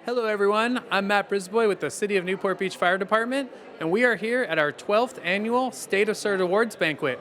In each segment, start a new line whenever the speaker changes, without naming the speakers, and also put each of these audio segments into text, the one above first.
Hello everyone, I'm Matt Brisboy with the City of Newport Beach Fire Department, and we are here at our 12th annual State of CERT Awards Banquet.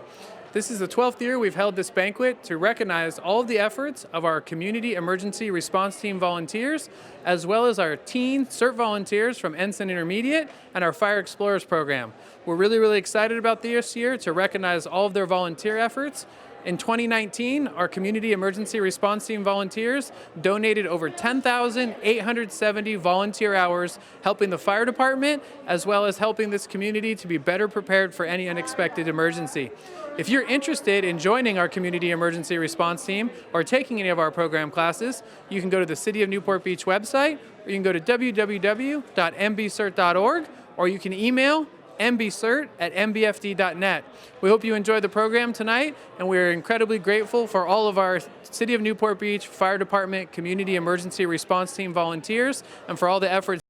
This is the 12th year we've held this banquet to recognize all of the efforts of our Community Emergency Response Team volunteers, as well as our teen CERT volunteers from Ensign Intermediate and our Fire Explorers program. We're really excited about this year to recognize all of their volunteer efforts. In 2019, our Community Emergency Response Team volunteers donated over 10,870 volunteer hours helping the fire department, as well as helping this community to be better prepared for any unexpected emergency. If you're interested in joining our Community Emergency Response Team or taking any of our program classes, you can go to the City of Newport Beach website, or you can go to www.mbcert.org, or you can email mbcert@mbfd.net. We hope you enjoyed the program tonight, and we're incredibly grateful for all of our City of Newport Beach Fire Department Community Emergency Response Team volunteers and for all the efforts.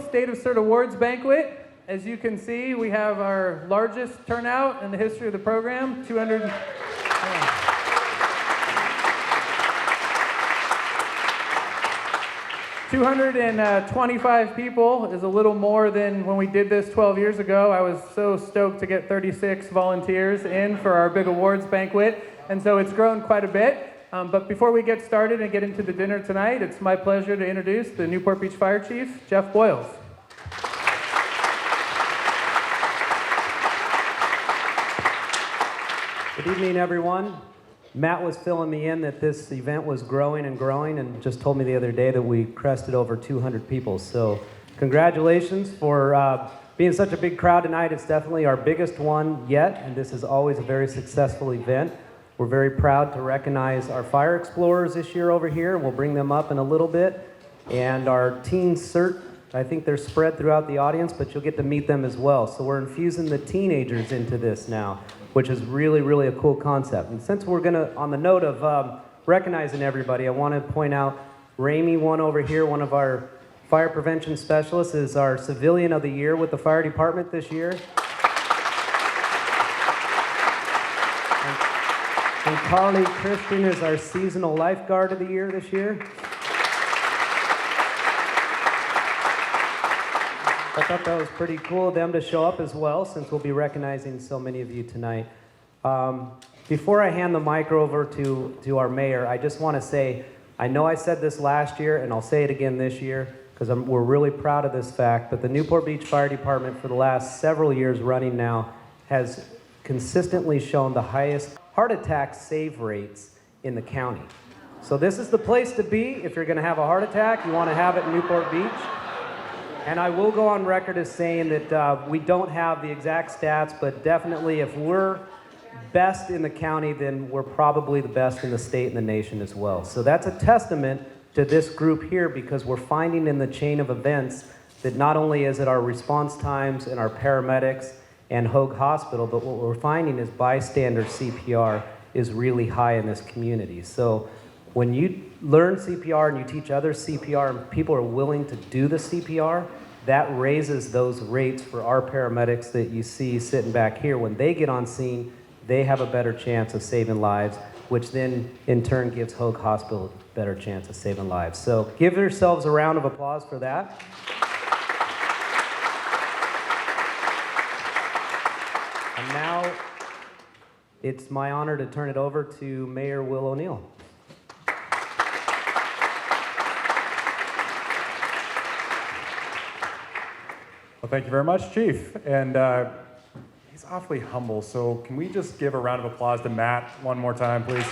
State of CERT Awards Banquet. As you can see, we have our largest turnout in the history of the program, 225 people is a little more than when we did this 12 years ago. I was so stoked to get 36 volunteers in for our big awards banquet, and so it's grown quite a bit. But before we get started and get into the dinner tonight, it's my pleasure to introduce the Newport Beach Fire Chief, Jeff Boyles.
Good evening, everyone. Matt was filling me in that this event was growing and just told me the other day that we crested over 200 people. So congratulations for being such a big crowd tonight. It's definitely our biggest one yet, and this is always a very successful event. We're very proud to recognize our fire explorers this year over here. We'll bring them up in a little bit. And our teen CERT, I think they're spread throughout the audience, but you'll get to meet them as well. So we're infusing the teenagers into this now, which is really a cool concept. And since we're gonna, on the note of recognizing everybody, I want to point out Ramey, one over here, one of our fire prevention specialists, is our Civilian of the Year with the fire department this year. And Carly Christian is our Seasonal Lifeguard of the Year this year. I thought that was pretty cool of them to show up as well, since we'll be recognizing so many of you tonight. Before I hand the mic over to our mayor, I just want to say, I know I said this last year, and I'll say it again this year, because we're really proud of this fact, but the Newport Beach Fire Department for the last several years running now has consistently shown the highest heart attack save rates in the county. So this is the place to be if you're going to have a heart attack. You want to have it in Newport Beach. And I will go on record as saying that we don't have the exact stats, but definitely if we're best in the county, then we're probably the best in the state and the nation as well. So that's a testament to this group here, because we're finding in the chain of events that not only is it our response times and our paramedics and Hoag Hospital, but what we're finding is bystander CPR is really high in this community. So when you learn CPR and you teach others CPR and people are willing to do the CPR, that raises those rates for our paramedics that you see sitting back here. When they get on scene, they have a better chance of saving lives, which then in turn gives Hoag Hospital a better chance of saving lives. So give yourselves a round of applause for that. And now it's my honor to turn it over to Mayor Will O'Neill.
Well, thank you very much, Chief. And he's awfully humble, so can we just give a round of applause to Matt one more time, please?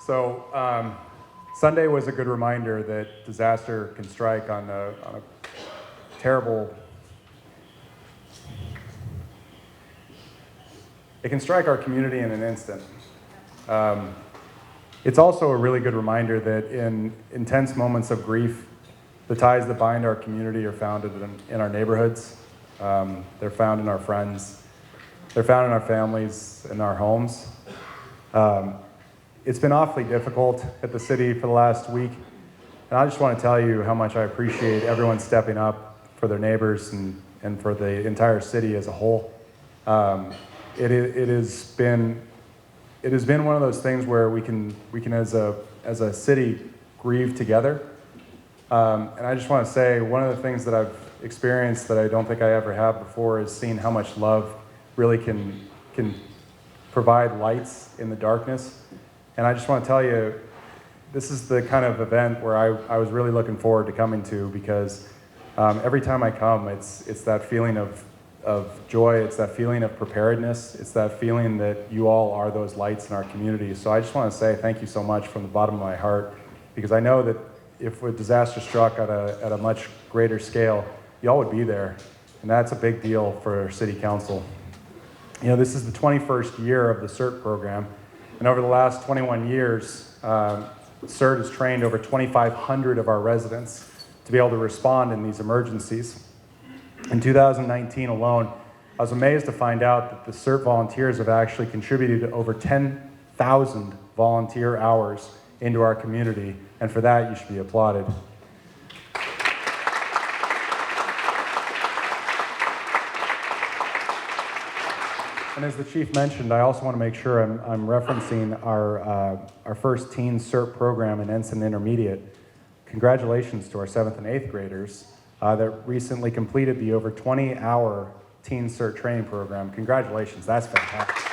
So Sunday was a good reminder that disaster can strike on a terrible. It can strike our community in an instant. It's also a really good reminder that in intense moments of grief, the ties that bind our community are founded in our neighborhoods. They're found in our friends. They're found in our families, in our homes. It's been awfully difficult at the city for the last week, and I just want to tell you how much I appreciate everyone stepping up for their neighbors and for the entire city as a whole. It has been one of those things where we can as a city grieve together. And I just want to say one of the things that I've experienced that I don't think I ever have before is seeing how much love really can provide lights in the darkness. And I just want to tell you, this is the kind of event where I was really looking forward to coming to, because every time I come, it's that feeling of joy, it's that feeling of preparedness, it's that feeling that you all are those lights in our community. So I just want to say thank you so much from the bottom of my heart, because I know that if a disaster struck at a much greater scale, y'all would be there, and that's a big deal for City Council. You know, this is the 21st year of the CERT program, and over the last 21 years, CERT has trained over 2,500 of our residents to be able to respond in these emergencies. In 2019 alone, I was amazed to find out that the CERT volunteers have actually contributed to over 10,000 volunteer hours into our community, and for that you should be applauded. And as the Chief mentioned, I also want to make sure I'm referencing our first teen CERT program in Ensign Intermediate. Congratulations to our 7th and 8th graders that recently completed the over 20-hour teen CERT training program. Congratulations, that's fantastic.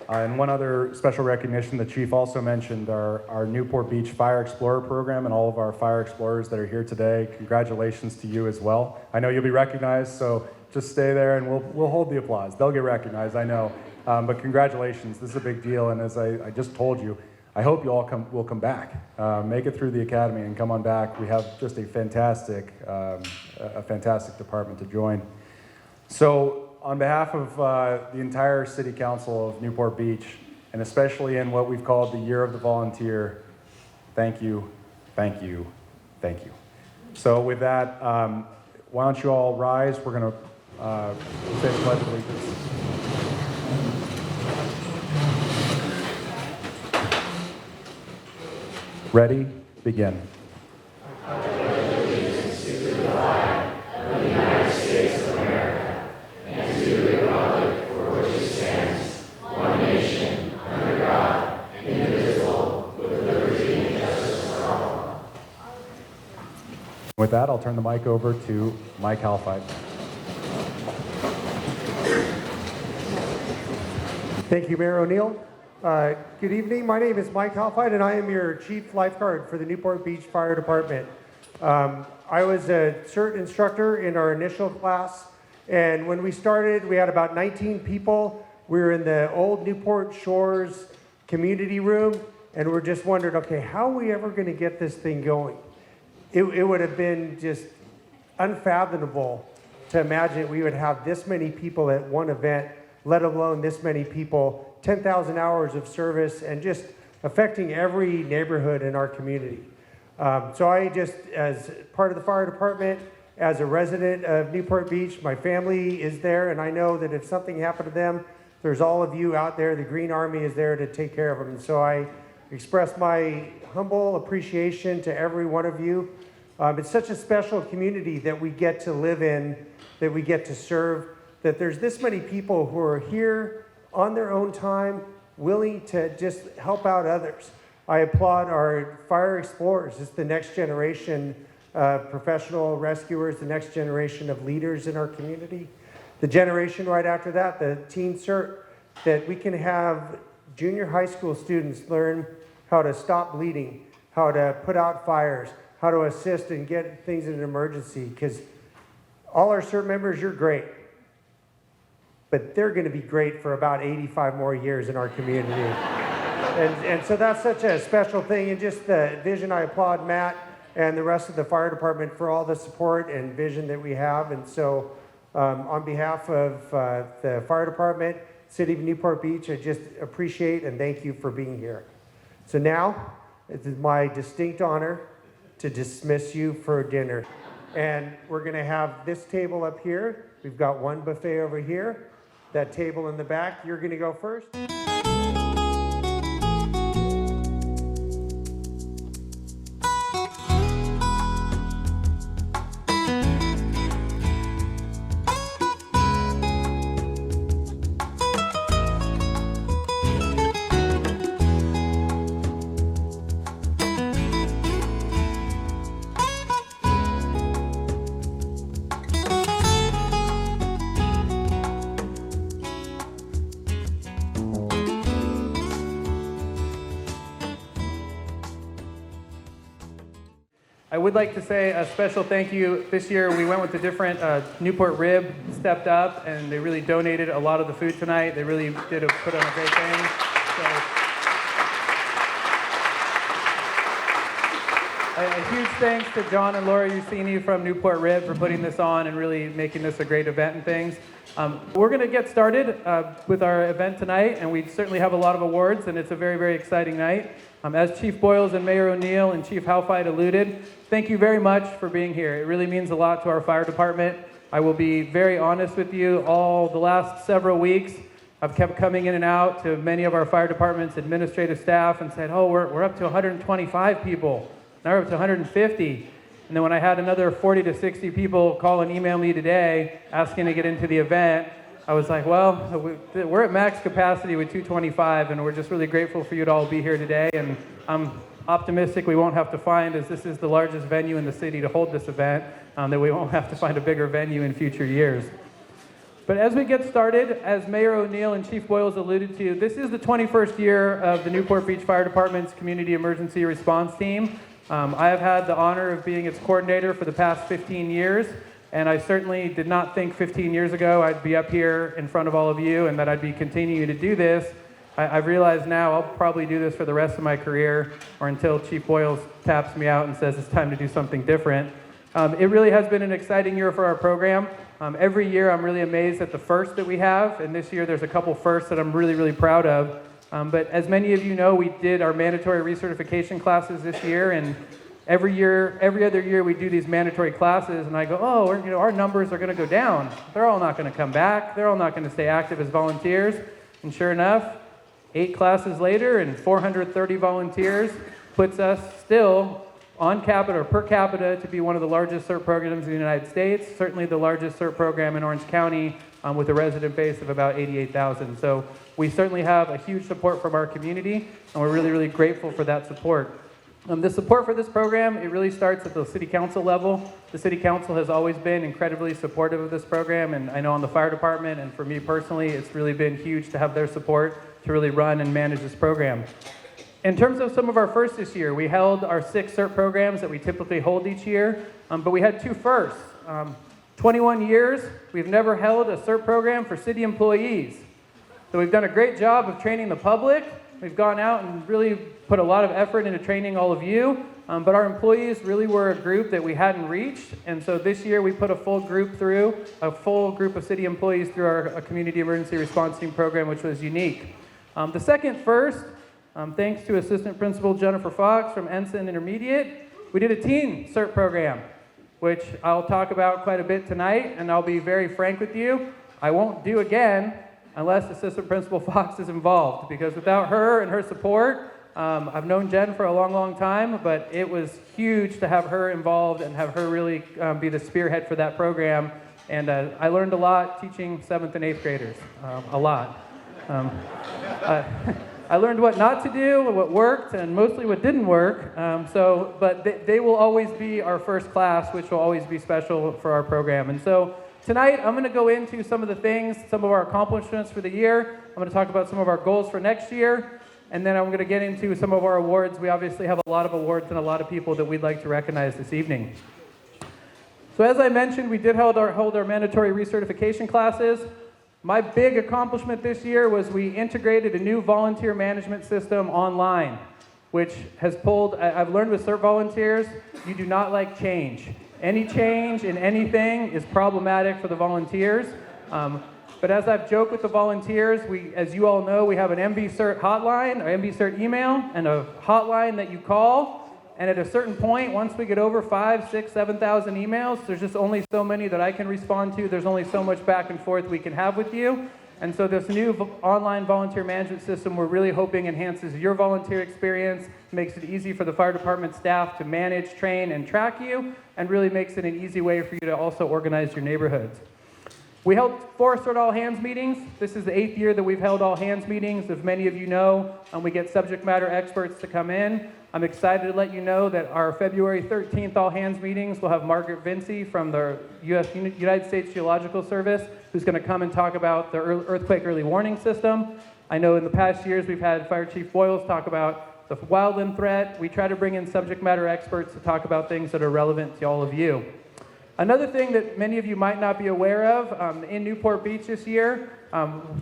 And one other special recognition, the Chief also mentioned our Newport Beach Fire Explorer program and all of our fire explorers that are here today. Congratulations to you as well. I know you'll be recognized, so just stay there and we'll hold the applause. They'll get recognized, I know. But congratulations, this is a big deal, and as I just told you, I hope you all will come back. Make it through the academy and come on back. We have just a fantastic department to join. So, on behalf of the entire City Council of Newport Beach, and especially in what we've called the Year of the Volunteer, thank you, thank you, thank you. So with that, why don't you all rise? We're going to say the Pledge of Allegiance. Ready? Begin. With that, I'll turn the mic over to Mike Halfite.
Thank you, Mayor O'Neill. Good evening. My name is Mike Halfite, and I am your Chief Lifeguard for the Newport Beach Fire Department. I was a CERT instructor in our initial class, and when we started, we had about 19 people. We were in the old Newport Shores community room, and we're just wondering, okay, how are we ever going to get this thing going? It would have been just unfathomable to imagine we would have this many people at one event, let alone this many people, 10,000 hours of service, and just affecting every neighborhood in our community. So I just, as part of the fire department, as a resident of Newport Beach, my family is there, and I know that if something happened to them, there's all of you out there, the Green Army is there to take care of them. And so I express my humble appreciation to every one of you. It's such a special community that we get to live in, that we get to serve, that there's this many people who are here on their own time, willing to just help out others. I applaud our fire explorers. It's the next generation professional rescuers, the next generation of leaders in our community. the generation right after that, the teen CERT, that we can have junior high school students learn how to stop bleeding, how to put out fires, how to assist and get things in an emergency, because all our CERT members, you're great. But they're going to be great for about 85 more years in our community. and so that's such a special thing, and just the vision, I applaud Matt and the rest of the fire department for all the support and vision that we have. And so on behalf of the fire department, City of Newport Beach, I just appreciate and thank you for being here. So now, it is my distinct honor to dismiss you for dinner. And we're going to have this table up here. We've got one buffet over here. That table in the back, you're going to go first.
I would like to say a special thank you. This year we went with a different Newport Rib stepped up, and they really donated a lot of the food tonight. They really did put on a great thing. So, a huge thanks to John and Laura Ucini from Newport Rib for putting this on and really making this a great event and things. We're going to get started with our event tonight, and we certainly have a lot of awards, and it's a very, very exciting night. As Chief Boyles and Mayor O'Neill and Chief Halfite alluded, thank you very much for being here. It really means a lot to our fire department. I will be very honest with you. All the last several weeks, I've kept coming in and out to many of our fire department's administrative staff and said, oh, we're up to 125 people. Now we're up to 150. And then when I had another 40 to 60 people call and email me today asking to get into the event, I was like, well, we're at max capacity with 225, and we're just really grateful for you to all be here today. And I'm optimistic we won't have to find, as this is the largest venue in the city to hold this event, that we won't have to find a bigger venue in future years. But as we get started, as Mayor O'Neill and Chief Boyles alluded to, this is the 21st year of the Newport Beach Fire Department's Community Emergency Response Team. I have had the honor of being its coordinator for the past 15 years. And I certainly did not think 15 years ago I'd be up here in front of all of you and that I'd be continuing to do this. I've realized now I'll probably do this for the rest of my career, or until Chief Boyles taps me out and says it's time to do something different. It really has been an exciting year for our program. Every year I'm really amazed at the firsts that we have, and this year there's a couple firsts that I'm really, really proud of. But as many of you know, we did our mandatory recertification classes this year, and every other year we do these mandatory classes, and I go, oh, our numbers are going to go down. They're all not going to come back. They're all not going to stay active as volunteers. And sure enough, 8 classes later and 430 volunteers puts us still on capita or per capita to be one of the largest CERT programs in the United States, certainly the largest CERT program in Orange County, with a resident base of about 88,000. So we certainly have a huge support from our community, and we're really, really grateful for that support. The support for this program, it really starts at the city council level. The city council has always been incredibly supportive of this program, and I know on the fire department, and for me personally, it's really been huge to have their support to really run and manage this program. In terms of some of our firsts this year, we held our 6 CERT programs that we typically hold each year, but we had 2 firsts. 21 years, we've never held a CERT program for city employees. So we've done a great job of training the public. We've gone out and really put a lot of effort into training all of you, but our employees really were a group that we hadn't reached, and so this year we put a full group of city employees through our Community Emergency Response Team program, which was unique. The second first, thanks to Assistant Principal Jennifer Fox from Ensign Intermediate, we did a teen CERT program, which I'll talk about quite a bit tonight, and I'll be very frank with you, I won't do again unless Assistant Principal Fox is involved, because without her and her support, I've known Jen for a long, long time, but it was huge to have her involved and have her really be the spearhead for that program. And I learned a lot teaching 7th and 8th graders, a lot. I learned what not to do, what worked, and mostly what didn't work. But they will always be our first class, which will always be special for our program. And so Tonight, I'm going to go into some of the things, some of our accomplishments for the year. I'm going to talk about some of our goals for next year. And then I'm going to get into some of our awards. We obviously have a lot of awards and a lot of people that we'd like to recognize this evening. So as I mentioned, we did hold our mandatory recertification classes. My big accomplishment this year was we integrated a new volunteer management system online, which has pulled, I've learned with CERT volunteers, you do not like change. Any change in anything is problematic for the volunteers. But as I've joked with the volunteers, as you all know, we have an MB CERT hotline, or MB CERT email, and a hotline that you call. And at a certain point, once we get over 5,000, 6,000, 7,000 emails, there's just only so many that I can respond to. There's only so much back and forth we can have with you. And so this new online volunteer management system, we're really hoping enhances your volunteer experience, makes it easy for the fire department staff to manage, train, and track you, and really makes it an easy way for you to also organize your neighborhoods. We held 4 CERT all hands meetings. This is the 8th year that we've held all hands meetings. As many of you know, we get subject matter experts to come in. I'm excited to let you know that our February 13th all hands meetings will have Margaret Vinci from the United States Geological Service, who's going to come and talk about the earthquake early warning system. I know in the past years we've had Fire Chief Boyles talk about the wildland threat. We try to bring in subject matter experts to talk about things that are relevant to all of you. Another thing that many of you might not be aware of, in Newport Beach this year,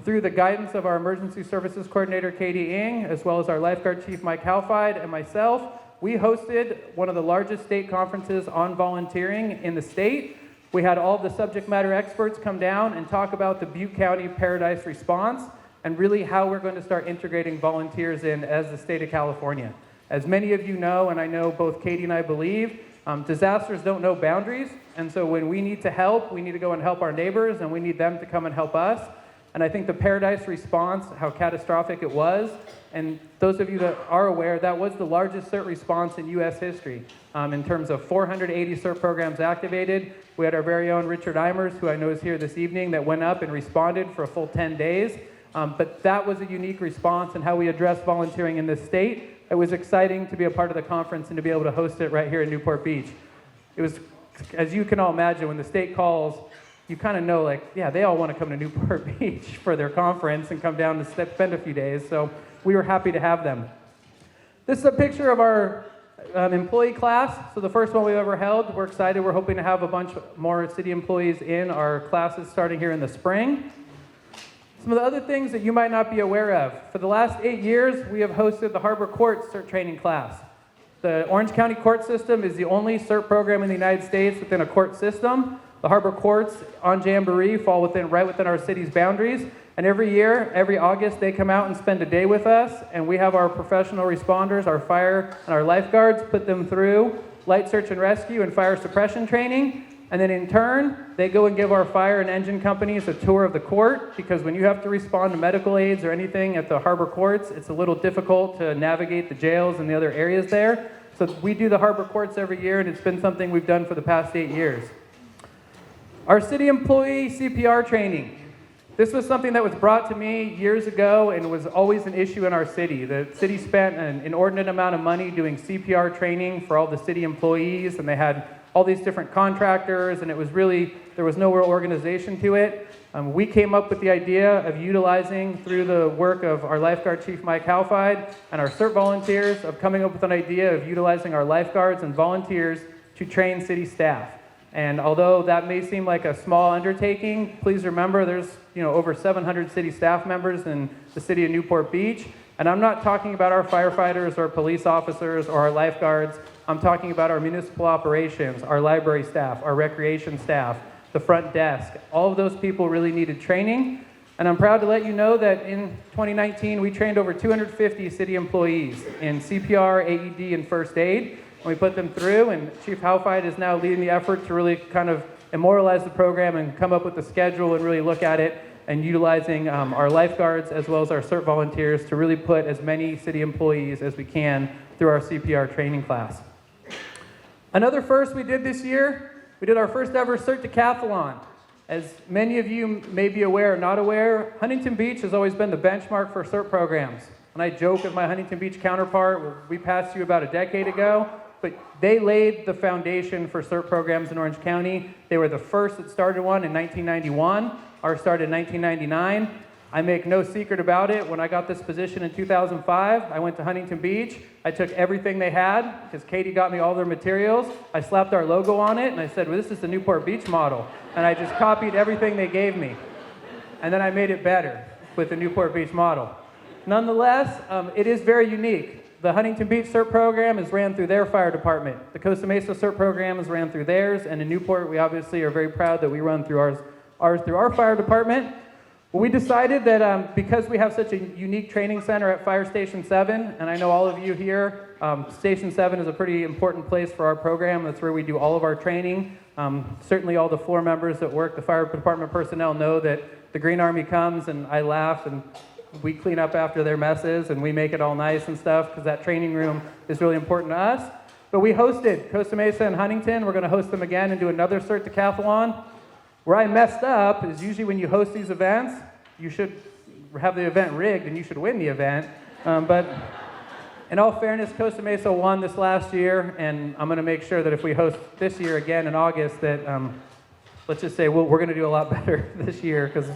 through the guidance of our Emergency Services Coordinator, Katie Ng, as well as our Lifeguard Chief, Mike Halfide, and myself, we hosted one of the largest state conferences on volunteering in the state. We had all the subject matter experts come down and talk about the Butte County Paradise response and really how we're going to start integrating volunteers in as the state of California. As many of you know, and I know both Katie and I believe, disasters don't know boundaries, and so when we need to help, we need to go and help our neighbors, and we need them to come and help us. And I think the Paradise response, how catastrophic it was, and those of you that are aware, that was the largest CERT response in U.S. history. In terms of 480 CERT programs activated, we had our very own Richard Eimers, who I know is here this evening, that went up and responded for a full 10 days. But that was a unique response in how we address volunteering in this state. It was exciting to be a part of the conference and to be able to host it right here in Newport Beach. It was, as you can all imagine, when the state calls, you kind of know, like, yeah, they all want to come to Newport Beach for their conference and come down to spend a few days, so we were happy to have them. This is a picture of our employee class. So the first one we've ever held. We're excited. We're hoping to have a bunch more city employees in our classes starting here in the spring. Some of the other things that you might not be aware of. For the last 8 years, we have hosted the Harbor Court CERT training class. The Orange County court system is the only CERT program in the United States within a court system. The Harbor Courts on Jamboree fall right within our city's boundaries. And every year, every August, they come out and spend a day with us. And we have our professional responders, our fire and our lifeguards, put them through light search and rescue and fire suppression training. And then in turn, they go and give our fire and engine companies a tour of the court, because when you have to respond to medical aids or anything at the Harbor Courts, it's a little difficult to navigate the jails and the other areas there. So we do the Harbor Courts every year, and it's been something we've done for the past 8 years. Our city employee CPR training. This was something that was brought to me years ago and was always an issue in our city. The city spent an inordinate amount of money doing CPR training for all the city employees, and they had all these different contractors, and it was really, there was no real organization to it. We came up with the idea of utilizing, through the work of our lifeguard chief, Mike Halfide, and our CERT volunteers, of coming up with an idea of utilizing our lifeguards and volunteers to train city staff. And although that may seem like a small undertaking, please remember there's over 700 city staff members in the city of Newport Beach. And I'm not talking about our firefighters or police officers or our lifeguards. I'm talking about our municipal operations, our library staff, our recreation staff, the front desk. All of those people really needed training. And I'm proud to let you know that in 2019, we trained over 250 city employees in CPR, AED, and first aid. And we put them through, and Chief Halfide is now leading the effort to really kind of immortalize the program and come up with a schedule and really look at it, and utilizing our lifeguards as well as our CERT volunteers to really put as many city employees as we can through our CPR training class. Another first we did this year, we did our first ever CERT decathlon. As many of you may be aware or not aware, Huntington Beach has always been the benchmark for CERT programs. And I joke with my Huntington Beach counterpart, we passed you about a decade ago.
but they laid the foundation for CERT programs in Orange County. They were the first that started one in 1991. Ours started in 1999. I make no secret about it. When I got this position in 2005, I went to Huntington Beach. I took everything they had, because Katie got me all their materials. I slapped our logo on it, and I said, well, this is the Newport Beach model. And I just copied everything they gave me. And then I made it better with the Newport Beach model. Nonetheless, it is very unique. The Huntington Beach CERT program is ran through their fire department. The Costa Mesa CERT program is ran through theirs, and in Newport, we obviously are very proud that we run through ours through our fire department. Well, we decided that because we have such a unique training center at Fire Station 7, and I know all of you here, Station 7 is a pretty important place for our program. That's where we do all of our training. Certainly all the floor members that work, the fire department personnel know that the Green Army comes and I laugh and we clean up after their messes and we make it all nice and stuff, because that training room is really important to us. But we hosted Costa Mesa and Huntington. We're going to host them again and do another CERT decathlon. Where I messed up is usually when you host these events, you should have the event rigged and you should win the event. But in all fairness, Costa Mesa won this last year, and I'm going to make sure that if we host this year again in August, that let's just say we're going to do a lot better this year, because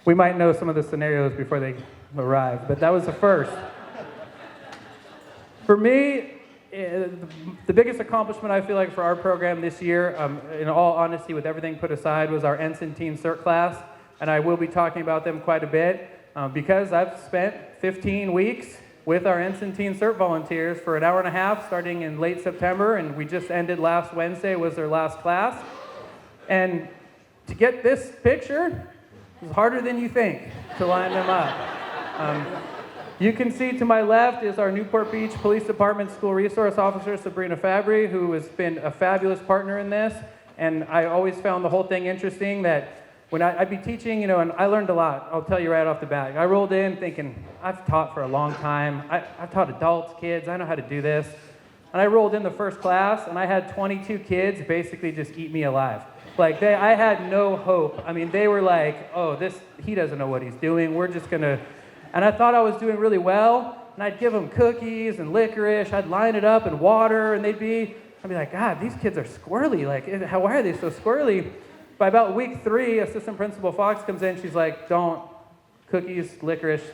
we might know some of the scenarios before they arrive. But that was the first. For me, the biggest accomplishment I feel like for our program this year, in all honesty, with everything put aside, was our Ensign Teen CERT class, and I will be talking about them quite a bit because I've spent 15 weeks with our Ensign Teen CERT volunteers for an hour and a half starting in late September, and we just ended last Wednesday was their last class. And to get this picture is harder than you think to line them up. You can see to my left is our Newport Beach Police Department School Resource Officer, Sabrina Fabry, who has been a fabulous partner in this. And I always found the whole thing interesting that when I'd be teaching, and I learned a lot, I'll tell you right off the bat. I rolled in thinking, I've taught for a long time. I've taught adults, kids, I know how to do this. And I rolled in the first class, and I had 22 kids basically just eat me alive. Like, I had no hope. I mean, they were like, oh, he doesn't know what he's doing. We're just going to... And I thought I was doing really well, and I'd give them cookies and licorice. I'd line it up in water, and I'd be like, God, these kids are squirrely. Like, why are they so squirrely? By about week 3, Assistant Principal Fox comes in. She's like, don't, cookies, licorice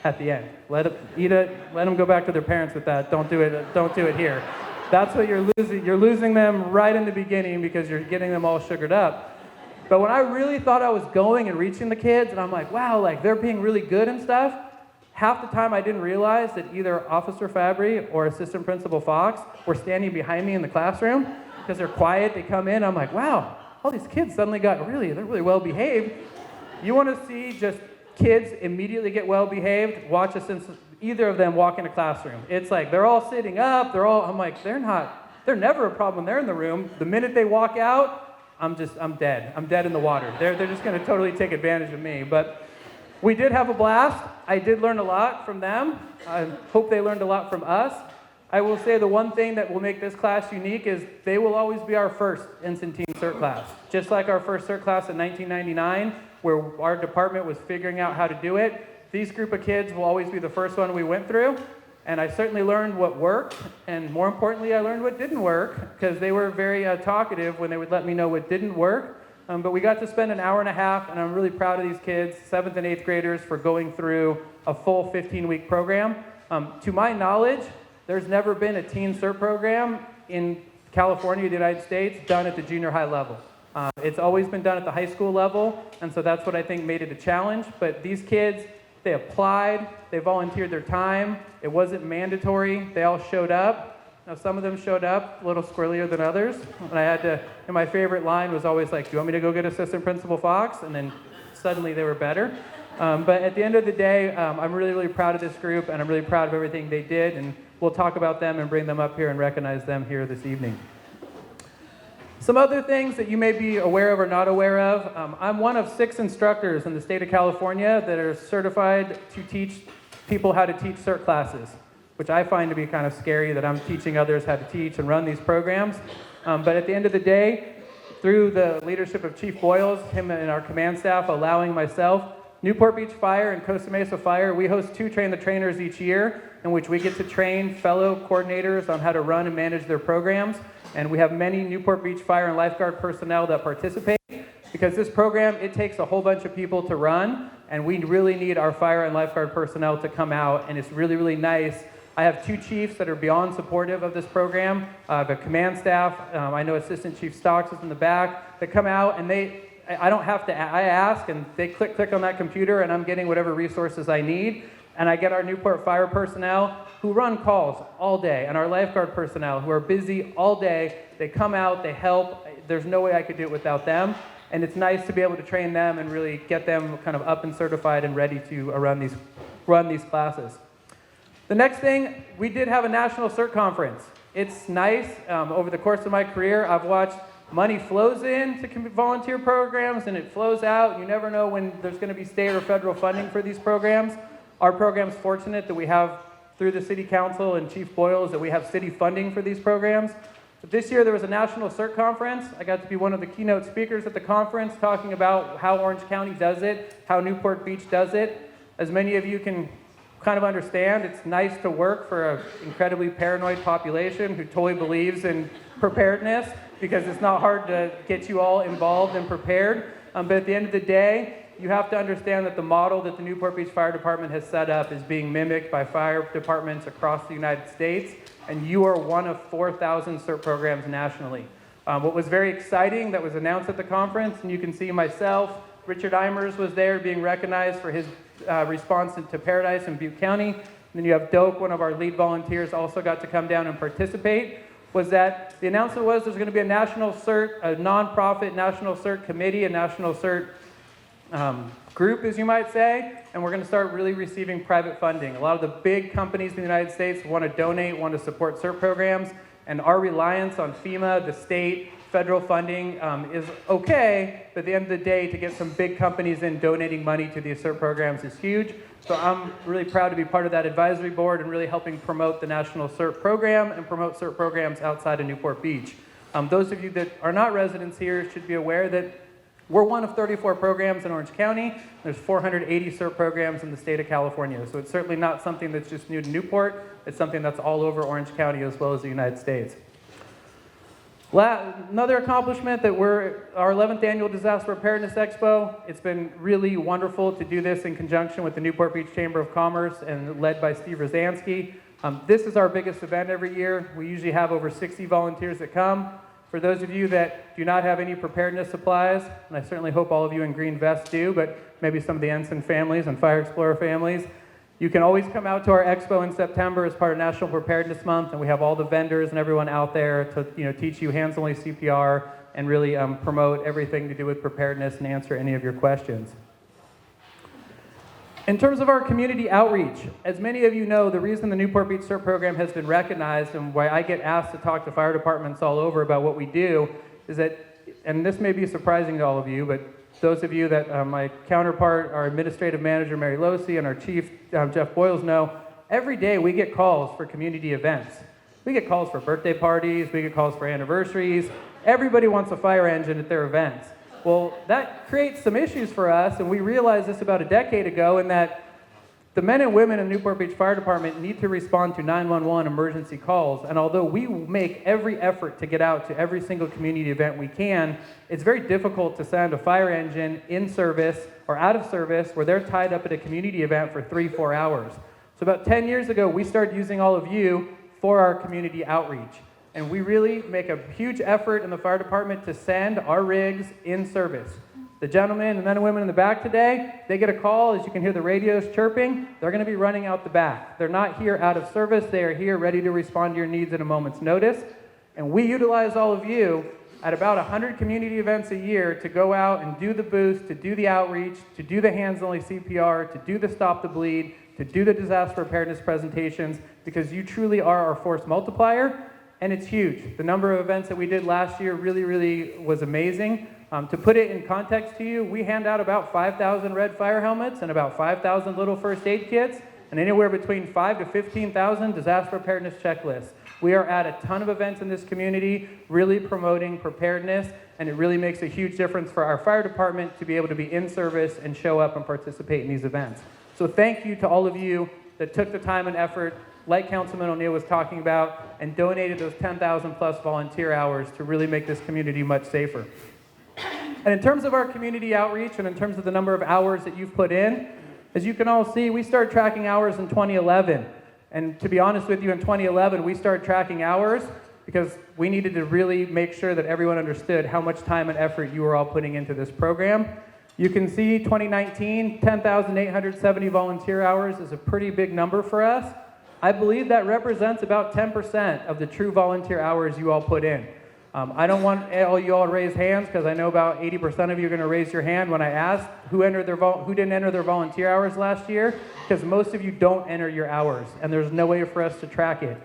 at the end. Let them eat it. Let them go back to their parents with that. Don't do it here. That's what you're losing. You're losing them right in the beginning because you're getting them all sugared up. But when I really thought I was going and reaching the kids, and I'm like, wow, like they're being really good and stuff, half the time I didn't realize that either Officer Fabry or Assistant Principal Fox were standing behind me in the classroom because they're quiet. They come in. I'm like, wow, all these kids suddenly they're really well behaved. You want to see just kids immediately get well behaved? Watch either of them walk in a classroom. It's like they're all sitting up. I'm like, they're never a problem. They're in the room. The minute they walk out, I'm dead. I'm dead in the water. They're just going to totally take advantage of me. But we did have a blast. I did learn a lot from them. I hope they learned a lot from us. I will say the one thing that will make this class unique is they will always be our first Ensign Teen CERT class. Just like our first CERT class in 1999, where our department was figuring out how to do it, these group of kids will always be the first one we went through. And I certainly learned what worked, and more importantly, I learned what didn't work, because they were very talkative when they would let me know what didn't work. But we got to spend an hour and a half, and I'm really proud of these kids, 7th and 8th graders, for going through a full 15-week program. To my knowledge, there's never been a teen CERT program in California, the United States, done at the junior high level. It's always been done at the high school level, and so that's what I think made it a challenge. But these kids, they applied, they volunteered their time, it wasn't mandatory, they all showed up. Now some of them showed up a little squirrelier than others, and I had to, and my favorite line was always like, do you want me to go get Assistant Principal Fox? And then suddenly they were better. But at the end of the day, I'm really, really proud of this group, and I'm really proud of everything they did, and we'll talk about them and bring them up here and recognize them here this evening. Some other things that you may be aware of or not aware of. I'm one of 6 instructors in the state of California that are certified to teach people how to teach CERT classes, which I find to be kind of scary that I'm teaching others how to teach and run these programs. But at the end of the day, through the leadership of Chief Boyles, him and our command staff allowing myself, Newport Beach Fire and Costa Mesa Fire, we host 2 Train the Trainers each year.
in which we get to train fellow coordinators on how to run and manage their programs. And we have many Newport Beach Fire and Lifeguard personnel that participate, because this program, it takes a whole bunch of people to run, and we really need our fire and lifeguard personnel to come out, and it's really, really nice. I have 2 chiefs that are beyond supportive of this program. I have a command staff. I know Assistant Chief Stocks is in the back. They come out, and I don't have to, I ask, and they click on that computer, and I'm getting whatever resources I need. And I get our Newport Fire personnel who run calls all day, and our lifeguard personnel who are busy all day. They come out, they help. There's no way I could do it without them. And it's nice to be able to train them and really get them kind of up and certified and ready to run these classes. The next thing, we did have a national CERT conference. It's nice. Over the course of my career, I've watched money flows in to volunteer programs and it flows out. You never know when there's going to be state or federal funding for these programs. Our program's fortunate that we have, through the City Council and Chief Boyles, that we have city funding for these programs. But this year there was a national CERT conference. I got to be one of the keynote speakers at the conference talking about how Orange County does it, how Newport Beach does it. As many of you can kind of understand, it's nice to work for an incredibly paranoid population who totally believes in preparedness, because it's not hard to get you all involved and prepared. But at the end of the day, you have to understand that the model that the Newport Beach Fire Department has set up is being mimicked by fire departments across the United States, and you are one of 4,000 CERT programs nationally. What was very exciting that was announced at the conference, and you can see myself, Richard Eimers was there being recognized for his response to Paradise in Butte County. And then you have Doak, one of our lead volunteers, also got to come down and participate. Was that the announcement was there's going to be a national CERT, a nonprofit national CERT committee, a national CERT group, as you might say, and we're going to start really receiving private funding. A lot of the big companies in the United States want to donate, want to support CERT programs, and our reliance on FEMA, the state, federal funding is okay, but at the end of the day, to get some big companies in donating money to these CERT programs is huge. So I'm really proud to be part of that advisory board and really helping promote the national CERT program and promote CERT programs outside of Newport Beach. Those of you that are not residents here should be aware that we're one of 34 programs in Orange County. There's 480 CERT programs in the state of California. So it's certainly not something that's just new to Newport. It's something that's all over Orange County as well as the United States. Another accomplishment that our 11th annual Disaster Preparedness Expo. It's been really wonderful to do this in conjunction with the Newport Beach Chamber of Commerce and led by Steve Rozansky. This is our biggest event every year. We usually have over 60 volunteers that come. For those of you that do not have any preparedness supplies, and I certainly hope all of you in green vests do, but maybe some of the ensign families and fire explorer families, you can always come out to our expo in September as part of National Preparedness Month, and we have all the vendors and everyone out there to teach you hands-only CPR and really promote everything to do with preparedness and answer any of your questions. In terms of our community outreach, as many of you know, the reason the Newport Beach CERT program has been recognized and why I get asked to talk to fire departments all over about what we do is that, and this may be surprising to all of you, but those of you that my counterpart, our administrative manager, Mary Losey, and our chief, Jeff Boyles, know, every day we get calls for community events. We get calls for birthday parties, we get calls for anniversaries. Everybody wants a fire engine at their events. Well, that creates some issues for us, and we realized this about a decade ago, in that the men and women in the Newport Beach Fire Department need to respond to 911 emergency calls, and although we make every effort to get out to every single community event we can, it's very difficult to send a fire engine in service or out of service where they're tied up at a community event for 3-4 hours. So about 10 years ago, we started using all of you for our community outreach. And we really make a huge effort in the fire department to send our rigs in service. The gentlemen and men and women in the back today, they get a call, as you can hear the radios chirping, they're going to be running out the back. They're not here out of service, they are here ready to respond to your needs at a moment's notice. And we utilize all of you at about 100 community events a year to go out and do the boost, to do the outreach, to do the hands-only CPR, to do the stop the bleed, to do the disaster preparedness presentations, because you truly are our force multiplier. And it's huge. The number of events that we did last year really was amazing. To put it in context to you, we hand out about 5,000 red fire helmets and about 5,000 little first aid kits, and anywhere between 5,000 to 15,000 disaster preparedness checklists. We are at a ton of events in this community, really promoting preparedness, and it really makes a huge difference for our fire department to be able to be in service and show up and participate in these events. So thank you to all of you that took the time and effort like Councilman O'Neill was talking about, and donated those 10,000 plus volunteer hours to really make this community much safer. And in terms of our community outreach and in terms of the number of hours that you've put in, as you can all see, we started tracking hours in 2011. And to be honest with you, in 2011, we started tracking hours because we needed to really make sure that everyone understood how much time and effort you were all putting into this program. You can see 2019, 10,870 volunteer hours is a pretty big number for us. I believe that represents about 10% of the true volunteer hours you all put in. I don't want all you all to raise hands because I know about 80% of you are going to raise your hand when I ask who didn't enter their volunteer hours last year, because most of you don't enter your hours and there's no way for us to track it.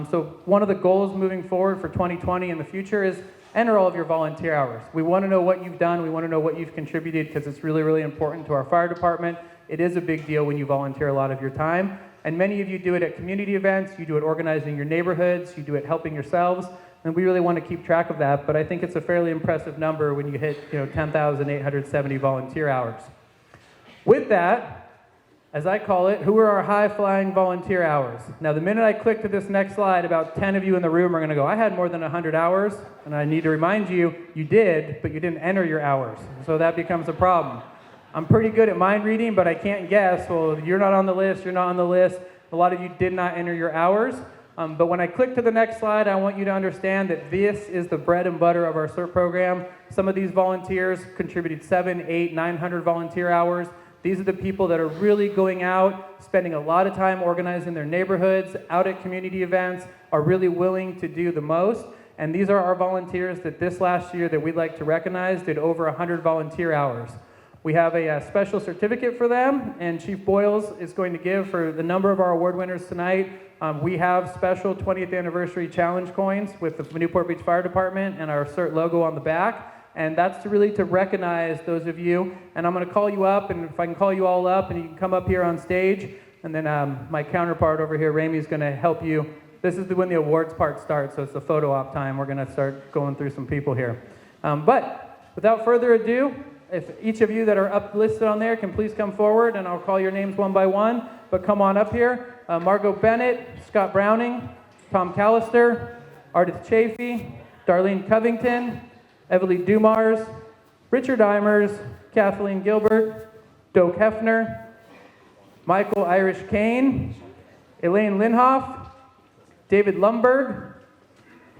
So one of the goals moving forward for 2020 in the future is enter all of your volunteer hours. We want to know what you've done. We want to know what you've contributed because it's really, really important to our fire department. It is a big deal when you volunteer a lot of your time. And many of you do it at community events. You do it organizing your neighborhoods. You do it helping yourselves. And we really want to keep track of that. But I think it's a fairly impressive number when you hit 10,870 volunteer hours. With that, as I call it, who are our high-flying volunteer hours? Now, the minute I click to this next slide, about 10 of you in the room are going to go, I had more than 100 hours. And I need to remind you, you did, but you didn't enter your hours. So that becomes a problem. I'm pretty good at mind reading, but I can't guess. Well, you're not on the list, you're not on the list. A lot of you did not enter your hours. But when I click to the next slide, I want you to understand that this is the bread and butter of our CERT program. Some of these volunteers contributed 700, 800, 900 volunteer hours. These are the people that are really going out, spending a lot of time organizing their neighborhoods, out at community events, are really willing to do the most. And these are our volunteers that this last year that we'd like to recognize did over 100 volunteer hours. We have a special certificate for them, and Chief Boyles is going to give for the number of our award winners tonight. We have special 20th anniversary challenge coins with the Newport Beach Fire Department and our CERT logo on the back. And that's to recognize those of you. And I'm going to call you up, and if I can call you all up, and you can come up here on stage. And then my counterpart over here, Ramey, is going to help you. This is when the awards part starts, so it's the photo op time. We're going to start going through some people here. But without further ado, if each of you that are up listed on there can please come forward, and I'll call your names one by one. But come on up here. Margot Bennett, Scott Browning, Tom Callister, Ardith Chafee, Darlene Covington, Evalie Dumars, Richard Eimers, Kathleen Gilbert, Doak Hefner, Michael Irish Kane, Elaine Linhoff, David Lumberg,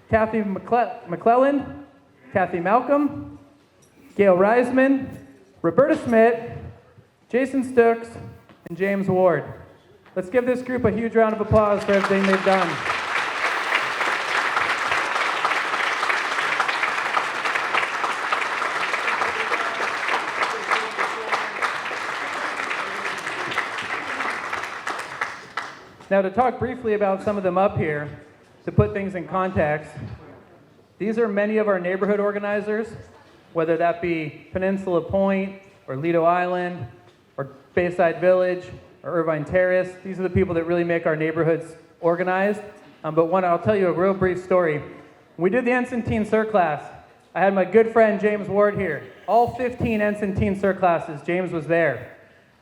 Kathy McClellan, Kathy Malcolm, Gail Reisman, Roberta Schmidt, Jason Stooks, and James Ward. Let's give this group a huge round of applause for everything they've done. Now, to talk briefly about some of them up here, to put things in context, these are many of our neighborhood organizers, whether that be Peninsula Point, or Lido Island, or Bayside Village, or Irvine Terrace. These are the people that really make our neighborhoods organized. I'll tell you a real brief story. When we did the Ensign Teen CERT class, I had my good friend James Ward here. All 15 Ensign Teen CERT classes, James was there.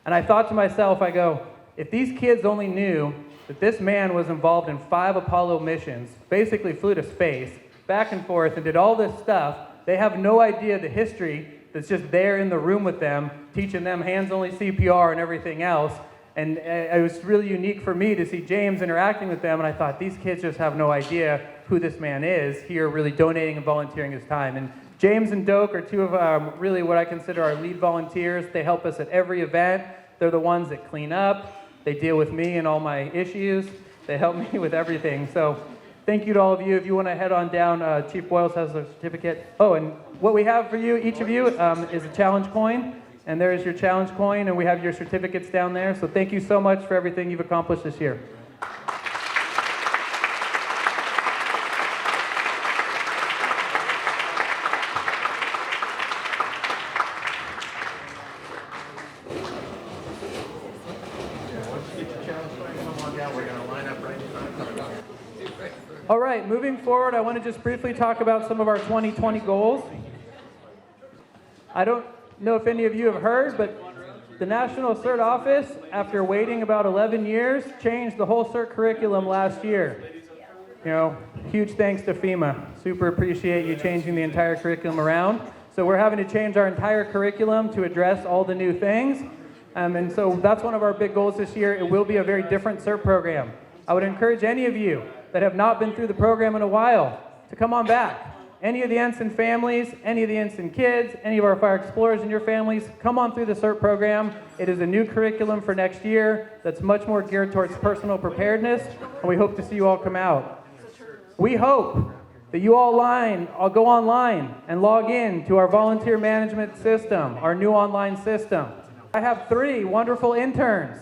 And I thought to myself, I go, if these kids only knew that this man was involved in 5 Apollo missions, basically flew to space, back and forth, and did all this stuff, they have no idea the history that's just there in the room with them, teaching them hands-only CPR and everything else. And it was really unique for me to see James interacting with them, and I thought, these kids just have no idea who this man is here, really donating and volunteering his time. And James and Doak are two of really what I consider our lead volunteers. They help us at every event. They're the ones that clean up. They deal with me and all my issues. They help me with everything. So thank you to all of you. If you want to head on down, Chief Boyles has a certificate. Oh, and what we have for you, each of you, is a challenge coin. And there is your challenge coin, and we have your certificates down there. So thank you so much for everything you've accomplished this year. All right, moving forward, I want to just briefly talk about some of our 2020 goals. I don't know if any of you have heard, but
the National CERT Office, after waiting about 11 years, changed the whole CERT curriculum last year. You know, huge thanks to FEMA. Super appreciate you changing the entire curriculum around. So we're having to change our entire curriculum to address all the new things. And so that's one of our big goals this year. It will be a very different CERT program. I would encourage any of you that have not been through the program in a while to come on back. Any of the ensign families, any of the ensign kids, any of our fire explorers and your families, come on through the CERT program. It is a new curriculum for next year that's much more geared towards personal preparedness, and we hope to see you all come out. We hope that you all go online and log in to our volunteer management system, our new online system. I have 3 wonderful interns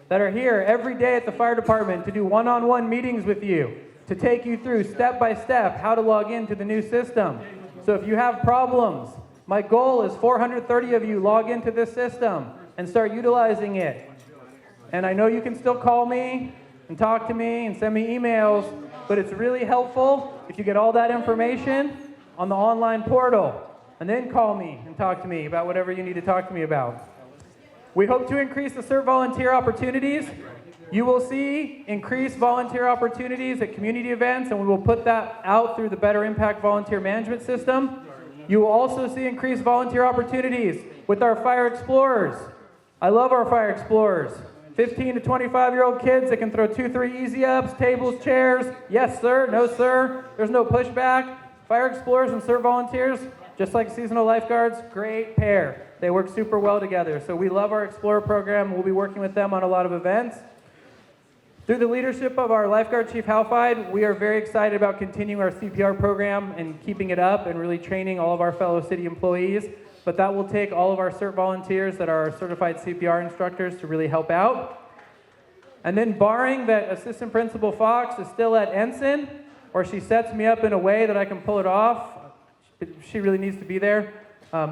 that are here every day at the fire department to do one-on-one meetings with you, to take you through step by step how to log into the new system. So if you have problems, my goal is 430 of you log into this system and start utilizing it. And I know you can still call me and talk to me and send me emails, but it's really helpful if you get all that information on the online portal and then call me and talk to me about whatever you need to talk to me about. We hope to increase the CERT volunteer opportunities. You will see increased volunteer opportunities at community events, and we will put that out through the Better Impact Volunteer Management System. You will also see increased volunteer opportunities with our fire explorers. I love our fire explorers. 15 to 25-year-old kids that can throw 2-3 easy ups, tables, chairs. Yes, sir. No, sir. There's no pushback. Fire explorers and CERT volunteers, just like seasonal lifeguards, great pair. They work super well together. So we love our Explorer program. We'll be working with them on a lot of events. Through the leadership of our lifeguard chief, Halfide, we are very excited about continuing our CPR program and keeping it up and really training all of our fellow city employees. But that will take all of our CERT volunteers that are certified CPR instructors to really help out. And then barring that Assistant Principal Fox is still at Ensign, or she sets me up in a way that I can pull it off, she really needs to be there. Her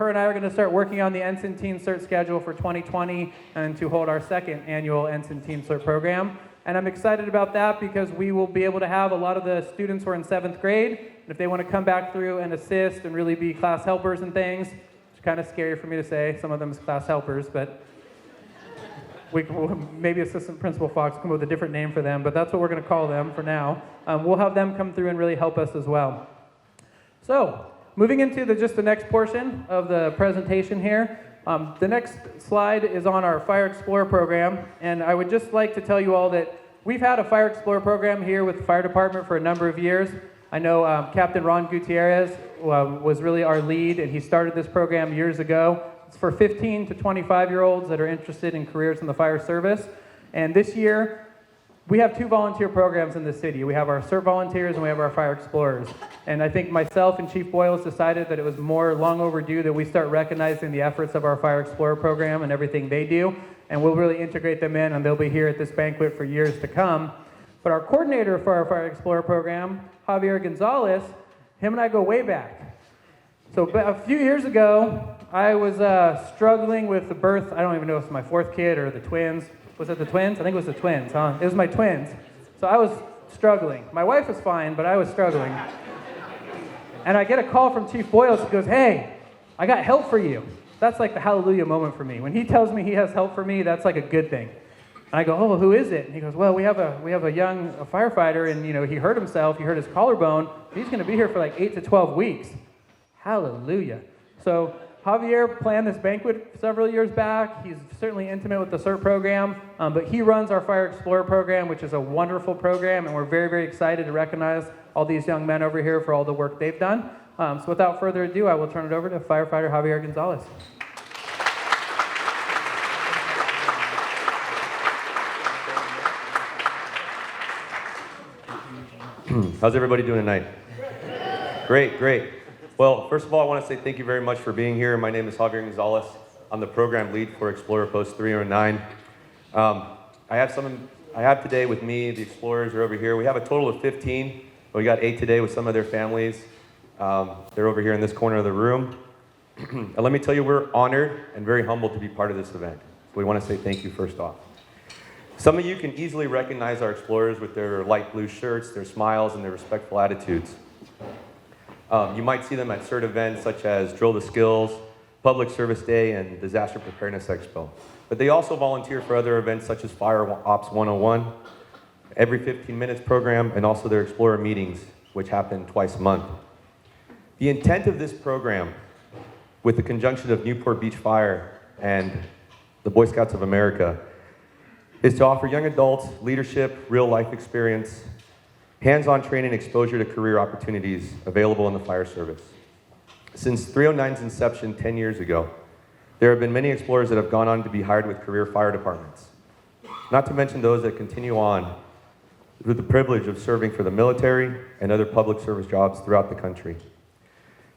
and I are going to start working on the Ensign Teen CERT schedule for 2020 and to hold our 2nd annual Ensign Teen CERT program. And I'm excited about that because we will be able to have a lot of the students who are in 7th grade. And if they want to come back through and assist and really be class helpers and things, it's kind of scary for me to say, some of them as class helpers, but maybe Assistant Principal Fox come up with a different name for them, but that's what we're going to call them for now. We'll have them come through and really help us as well. So, moving into the next portion of the presentation here, the next slide is on our Fire Explorer program, and I would just like to tell you all that we've had a Fire Explorer program here with the fire department for a number of years. I know Captain Ron Gutierrez was really our lead, and he started this program years ago. It's for 15 to 25-year-olds that are interested in careers in the fire service, and this year, we have 2 volunteer programs in the city. We have our CERT volunteers and we have our fire explorers. And I think myself and Chief Boyles decided that it was long overdue that we start recognizing the efforts of our fire explorer program and everything they do. And we'll really integrate them in, and they'll be here at this banquet for years to come. But our coordinator for our fire explorer program, Javier Gonzalez, him and I go way back. So a few years ago, I was struggling with the birth. I don't even know if it's my 4th kid or the twins. Was it the twins? I think it was the twins, huh? It was my twins. So I was struggling. My wife was fine, but I was struggling. And I get a call from Chief Boyles. He goes, "Hey, I got help for you." That's like the hallelujah moment for me. When he tells me he has help for me, that's like a good thing. And I go, "Oh, who is it?" And he goes, "Well, we have a young firefighter, and he hurt himself. He hurt his collarbone. He's going to be here for like 8 to 12 weeks." Hallelujah. So Javier planned this banquet several years back. He's certainly intimate with the CERT program, but he runs our Fire Explorer program, which is a wonderful program, and we're very, very excited to recognize all these young men over here for all the work they've done. So without further ado, I will turn it over to firefighter Javier Gonzalez.
How's everybody doing tonight? Great, great. Well, first of all, I want to say thank you very much for being here. My name is Javier Gonzalez. I'm the program lead for Explorer Post 309. I have today with me, the explorers are over here. We have a total of 15, but we got 8 today with some of their families. They're over here in this corner of the room. And let me tell you, we're honored and very humbled to be part of this event. So we want to say thank you first off. Some of you can easily recognize our explorers with their light blue shirts, their smiles, and their respectful attitudes. You might see them at CERT events such as Drill the Skills, Public Service Day and Disaster Preparedness Expo. But they also volunteer for other events such as Fire Ops 101, every 15 minutes program, and also their Explorer meetings, which happen twice a month. The intent of this program, with the conjunction of Newport Beach Fire and the Boy Scouts of America, is to offer young adults leadership, real-life experience, hands-on training, exposure to career opportunities available in the fire service. Since 309's inception 10 years ago, there have been many explorers that have gone on to be hired with career fire departments, not to mention those that continue on with the privilege of serving for the military and other public service jobs throughout the country.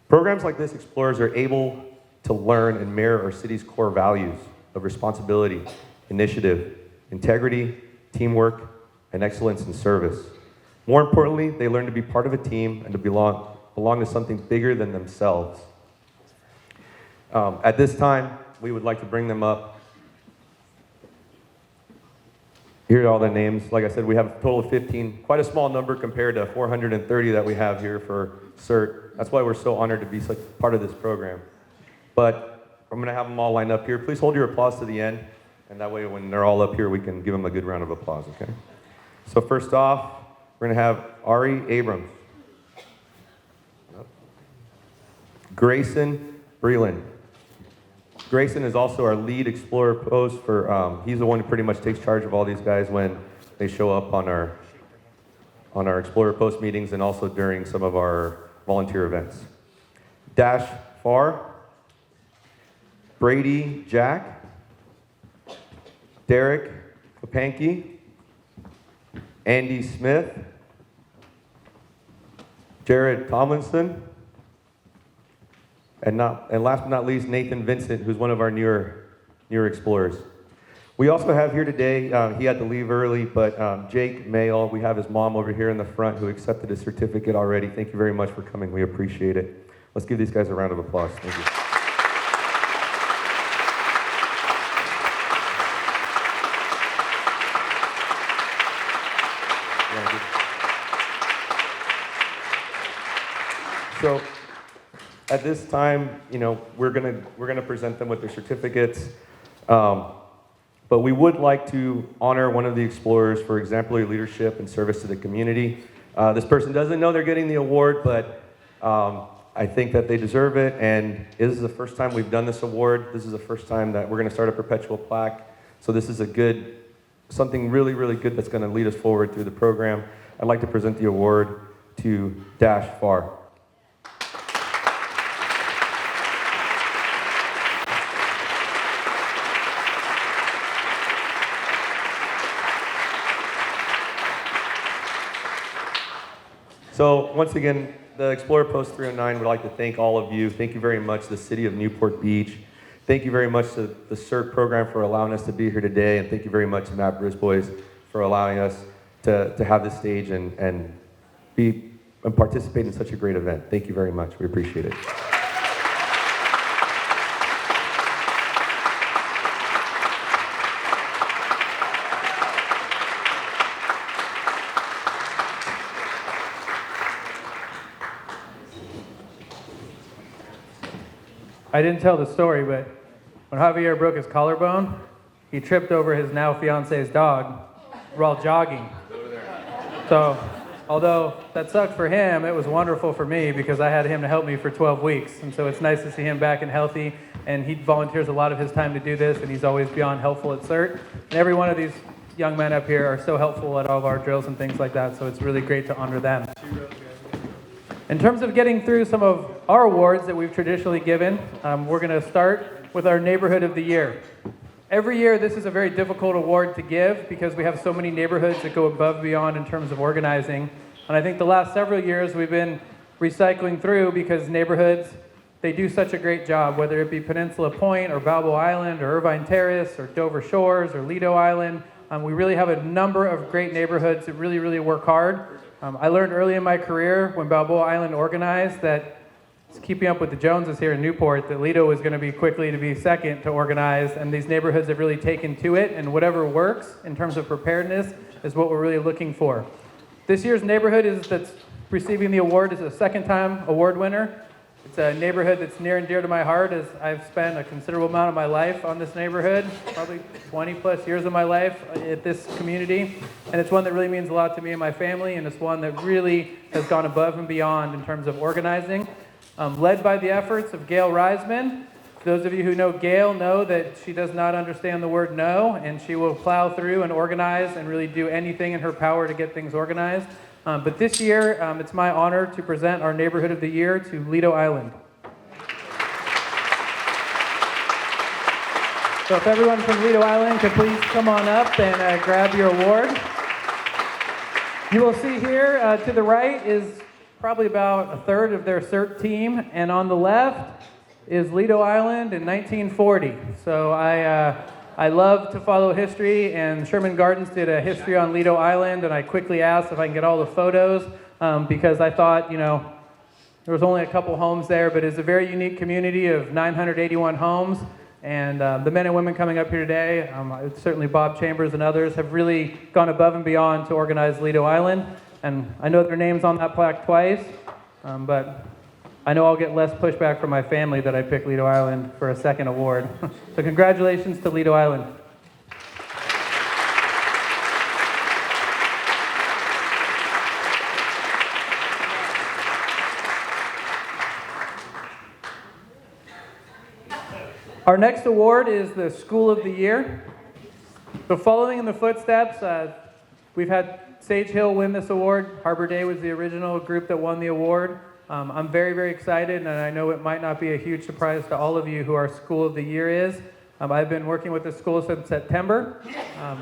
Programs like this, explorers are able to learn and mirror our city's core values of responsibility, initiative, integrity, teamwork, and excellence in service. More importantly, they learn to be part of a team and to belong to something bigger than themselves. At this time, we would like to bring them up. Here are all the names. Like I said, we have a total of 15, quite a small number compared to 430 that we have here for CERT. That's why we're so honored to be such part of this program. But I'm gonna have them all lined up here. Please hold your applause to the end, and that way when they're all up here, we can give them a good round of applause, okay? So first off, we're gonna have Ari Abrams. Grayson Breland. Grayson is also our lead Explorer post for, he's the one who pretty much takes charge of all these guys when they show up on our Explorer post meetings and also during some of our volunteer events. Dash Farr, Brady Jack, Derek Papanki, Andy Smith, Jared Tomlinson, and last but not least, Nathan Vincent, who's one of our newer explorers. We also have here today, he had to leave early, but Jake Mayall, we have his mom over here in the front who accepted his certificate already. Thank you very much for coming. We appreciate it. Let's give these guys a round of applause. Thank you. So, at this time, we're gonna present them with their certificates, but we would like to honor one of the explorers for exemplary leadership and service to the community. This person doesn't know they're getting the award, but I think that they deserve it, and this is the first time we've done this award. This is the first time that we're gonna start a perpetual plaque, so this is something really, really good that's gonna lead us forward through the program. I'd like to present the award to Dash Farr. So once again, the Explorer Post 309 would like to thank all of you. Thank you very much, the City of Newport Beach. Thank you very much to the CERT program for allowing us to be here today, and thank you very much to Matt Brisbois for allowing us to have this stage and participate in such a great event. Thank you very much. We appreciate it.
I didn't tell the story, but when Javier broke his collarbone, he tripped over his now fiance's dog while jogging. So, although that sucked for him, it was wonderful for me because I had him to help me for 12 weeks. And so it's nice to see him back and healthy, and he volunteers a lot of his time to do this, and he's always beyond helpful at CERT. And every one of these young men up here are so helpful at all of our drills and things like that, so it's really great to honor them. In terms of getting through some of our awards that we've traditionally given, we're going to start with our Neighborhood of the Year. Every year, this is a very difficult award to give because we have so many neighborhoods that go above and beyond in terms of organizing. And I think the last several years, we've been recycling through because neighborhoods, they do such a great job, whether it be Peninsula Point or Balboa Island or Irvine Terrace or Dover Shores or Lido Island. We really have a number of great neighborhoods that really, really work hard. I learned early in my career when Balboa Island organized that keeping up with the Joneses here in Newport, that Lido was going to be quickly to be second to organize, and these neighborhoods have really taken to it, and whatever works in terms of preparedness is what we're really looking for. This year's neighborhood that's receiving the award is a second-time award winner. It's a neighborhood that's near and dear to my heart, as I've spent a considerable amount of my life on this neighborhood, probably 20 plus years of my life at this community. And it's one that really means a lot to me and my family, and it's one that really has gone above and beyond in terms of organizing. Led by the efforts of Gail Reisman. Those of you who know Gail know that she does not understand the word no, and she will plow through and organize and really do anything in her power to get things organized. But this year, it's my honor to present our Neighborhood of the Year to Lido Island. So if everyone from Lido Island could please come on up and grab your award. You will see here to the right is probably about a third of their CERT team, and on the left is Lido Island in 1940. So I love to follow history, and Sherman Gardens did a history on Lido Island, and I quickly asked if I can get all the photos because I thought, there was only a couple homes there, but it's a very unique community of 981 homes, and the men and women coming up here today, certainly Bob Chambers and others, have really gone above and beyond to organize Lido Island, and I know their names on that plaque twice, but I know I'll get less pushback from my family that I picked Lido Island for a second award. So congratulations to Lido Island. Our next award is the School of the Year. So following in the footsteps, we've had Sage Hill win this award. Harbor Day was the original group that won the award. I'm very, very excited, and I know it might not be a huge surprise to all of you who our School of the Year is. I've been working with the school since September.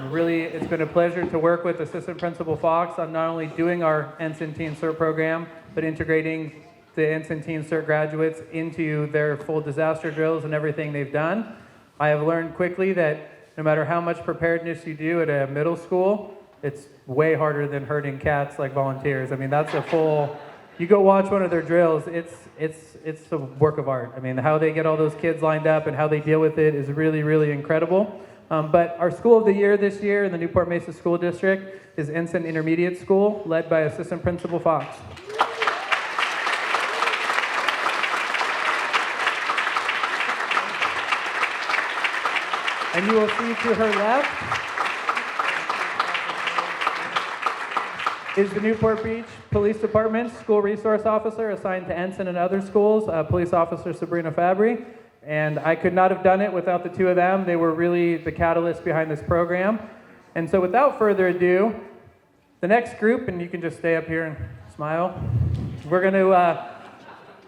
Really, it's been a pleasure to work with Assistant Principal Fox on not only doing our Ensign Teen CERT program, but integrating the Ensign Teen CERT graduates into their full disaster drills and everything they've done. I have learned quickly that no matter how much preparedness you do at a middle school, it's way harder than herding cats like volunteers. I mean, that's a full... You go watch one of their drills, it's a work of art. I mean, how they get all those kids lined up and how they deal with it is really, really incredible. But our School of the Year this year in the Newport Mesa School District is Ensign Intermediate School, led by Assistant Principal Fox. And you will see to her left is the Newport Beach Police Department School Resource Officer assigned to Ensign and other schools, Police Officer Sabrina Fabry. And I could not have done it without the two of them. They were really the catalyst behind this program. And so without further ado, the next group, and you can just stay up here and smile. We're going to,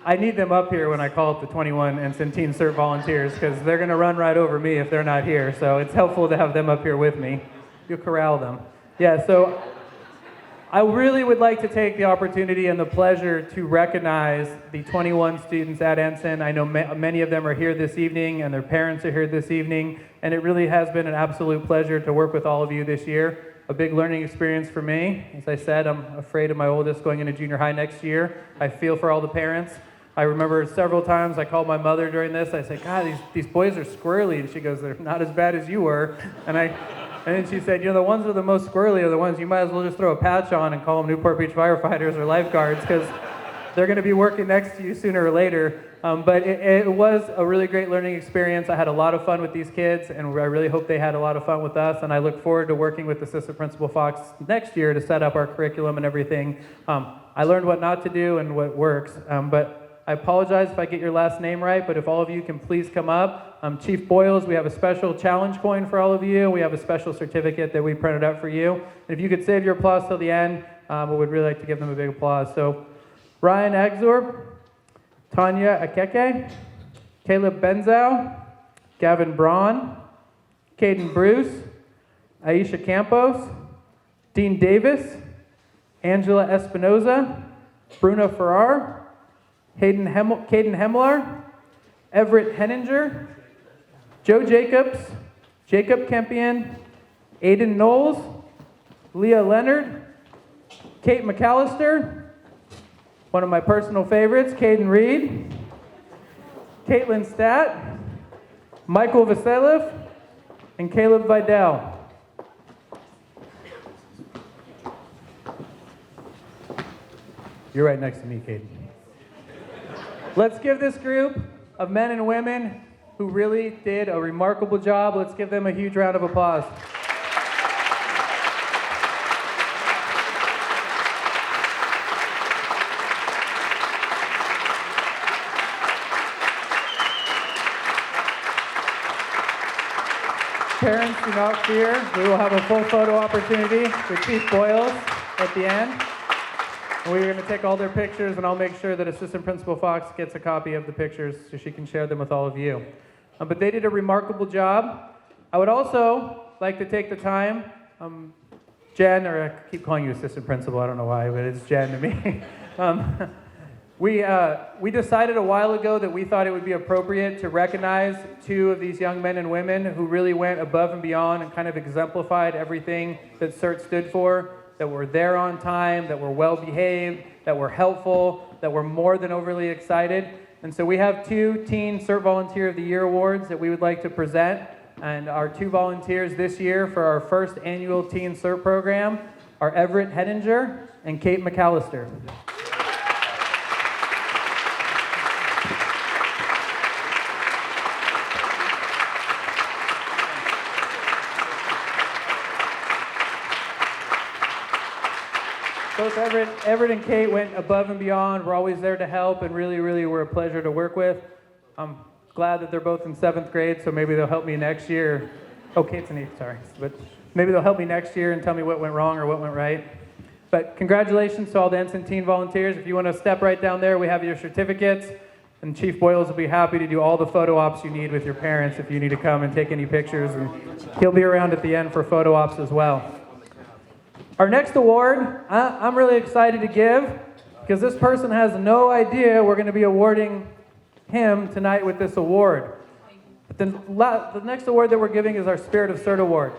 I need them up here when I call up the 21 Ensign Teen CERT volunteers because they're going to run right over me if they're not here. So it's helpful to have them up here with me. You'll corral them. Yeah, so I really would like to take the opportunity and the pleasure to recognize the 21 students at Ensign. I know many of them are here this evening and their parents are here this evening, and it really has been an absolute pleasure to work with all of you this year. A big learning experience for me. As I said, I'm afraid of my oldest going into junior high next year. I feel for all the parents. I remember several times I called my mother during this. I said, God, these boys are squirrely. And she goes, they're not as bad as you were. And then she said, the ones that are the most squirrely are the ones you might as well just throw a patch on and call them Newport Beach firefighters or lifeguards because they're going to be working next to you sooner or later. But it was a really great learning experience. I had a lot of fun with these kids, and I really hope they had a lot of fun with us. And I look forward to working with Assistant Principal Fox next year to set up our curriculum and everything. I learned what not to do and what works. But I apologize if I get your last name right, but if all of you can please come up. Chief Boyles, we have a special challenge coin for all of you. We have a special certificate that we printed out for you. And if you could save your applause till the end, we would really like to give them a big applause. So Ryan Agzorb, Tanya Akeke, Caleb Benzow, Gavin Braun, Caden Bruce, Aisha Campos, Dean Davis, Angela Espinoza, Bruno Farrar, Caden Hemlar, Everett Henninger, Joe Jacobs, Jacob Kempion, Aiden Knowles, Leah Leonard, Kate McAllister, one of my personal favorites, Caden Reed, Caitlin Statt, Michael Vasiliv, and Caleb Vidal. You're right next to me, Caden. Let's give this group of men and women who really did a remarkable job, let's give them a huge round of applause. Parents, do not fear. We will have a full photo opportunity with Chief Boyles at the end. And we're going to take all their pictures, and I'll make sure that Assistant Principal Fox gets a copy of the pictures so she can share them with all of you. But they did a remarkable job. I would also like to take the time, Jen, or I keep calling you Assistant Principal, I don't know why, but it's Jen to me. We decided a while ago that we thought it would be appropriate to recognize two of these young men and women who really went above and beyond and kind of exemplified everything that CERT stood for, that were there on time, that were well behaved, that were helpful, that were more than overly excited. And so we have two Teen CERT Volunteer of the Year awards that we would like to present. And our two volunteers this year for our first annual Teen CERT program are Everett Hedinger and Kate McAllister. Both Everett and Kate went above and beyond. We're always there to help, and really, really were a pleasure to work with. I'm glad that they're both in 7th grade, so maybe they'll help me next year. Oh, Kate's in 8th, sorry. But maybe they'll help me next year and tell me what went wrong or what went right. But congratulations to all the Ensign Teen volunteers. If you want to step right down there, we have your certificates. And Chief Boyles will be happy to do all the photo ops you need with your parents if you need to come and take any pictures. And he'll be around at the end for photo ops as well. Our next award, I'm really excited to give because this person has no idea we're going to be awarding him tonight with this award. But the next award that we're giving is our Spirit of CERT Award.